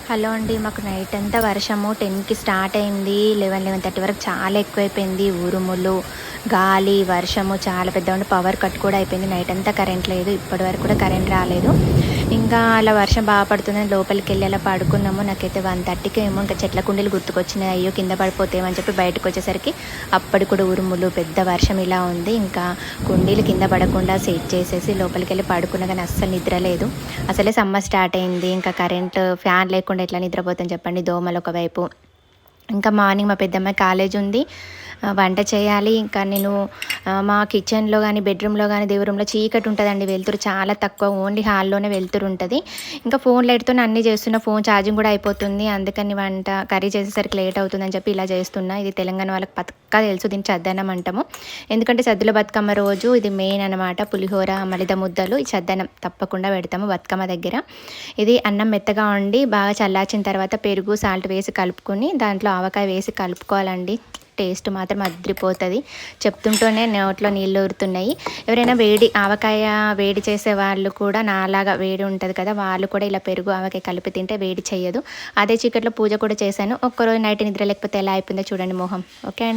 Hello అండి. మాకు night అంతా వర్షము 10కి స్టార్ట్ అయింది. 11:30 వరకు చాలా ఎక్కువైపోయింది. ఉరుములు, గాలి, వర్షము చాలా పెద్దగా ఉండి పవర్ కట్ కూడా అయిపోయింది. నైట్ అంతా కరెంట్ లేదు. ఇప్పటి వరకు కూడా కరెంట్ రాలేదు. ఇంకా అలా వర్షం బాగా పడుతుందని లోపలికెళ్ళి అలా పడుకున్నాము. నాకైతే 1:30కి ఏమో ఇంకా చెట్ల కుండీలు గుర్తుకొచ్చినాయి. అయ్యో! కింద పడిపోతేమో అని చెప్పి బయటకొచ్చేసరికి అప్పటికి కూడా ఉరుములు, పెద్ద వర్షం ఇలా ఉంది. ఇంకా కుండీలు కింద పడకుండా సెట్ చేసేసి లోపలికెళ్ళి పడుకున్నా కానీ అస్సలు నిద్ర లేదు. అసలే సమ్మర్ స్టార్ట్ అయింది. ఇంకా కరెంట్ ఫ్యాన్ లేకుండా ఎట్లా నిద్రపోతాం చెప్పండి. దోమలు ఒకవైపు, ఇంకా మార్నింగ్ మా పెద్దమ్మాయి కాలేజ్ ఉంది. వంట చేయాలి. ఇంకా నేను మా కిచెన్లో కానీ బెడ్రూమ్లో కానీ దేవుడి రూమ్లో చీకటి ఉంటుందండి. వెలుతురు చాలా తక్కువ. ఓన్లీ హాల్లోనే వెలుతురు ఉంటుంది. ఇంకా ఫోన్ లైట్తోనే అన్నీ చేస్తున్నా. ఫోన్ ఛార్జింగ్ కూడా అయిపోతుంది. అందుకని వంట కర్రీ చేసేసరికి లేట్ అవుతుందని చెప్పి ఇలా చేస్తున్నా. ఇది తెలంగాణ వాళ్ళకి పక్కా తెలుసు. దీన్ని చద్దన్నం అంటాము. ఎందుకంటే సద్దుల బతుకమ్మ రోజు ఇది మెయిన్ అనమాట. పులిహోర, మలిద ముద్దలు, ఈ చద్దన్నం తప్పకుండా పెడతాము బతుకమ్మ దగ్గర. ఇది అన్నం మెత్తగా ఉండి బాగా చల్లార్చిన తర్వాత పెరుగు, సాల్ట్ వేసి కలుపుకొని దాంట్లో ఆవకాయ వేసి కలుపుకోవాలండి. టేస్ట్ మాత్రం అదిరిపోతుంది. చెప్తుంటూనే నోట్లో నీళ్ళు ఊరుతున్నాయి. ఎవరైనా ఆవకాయ వేడి చేసే వాళ్ళు కూడా నాలాగా వేడి ఉంటుంది కదా, వాళ్ళు కూడా ఇలా పెరుగు ఆవకాయ కలిపి తింటే వేడి చేయదు. అదే చీకట్లో పూజ కూడా చేశాను. ఒక్కరోజు నైట్ నిద్ర లేకపోతే ఎలా అయిపోయిందో చూడండి మొహం. ఓకే అండి.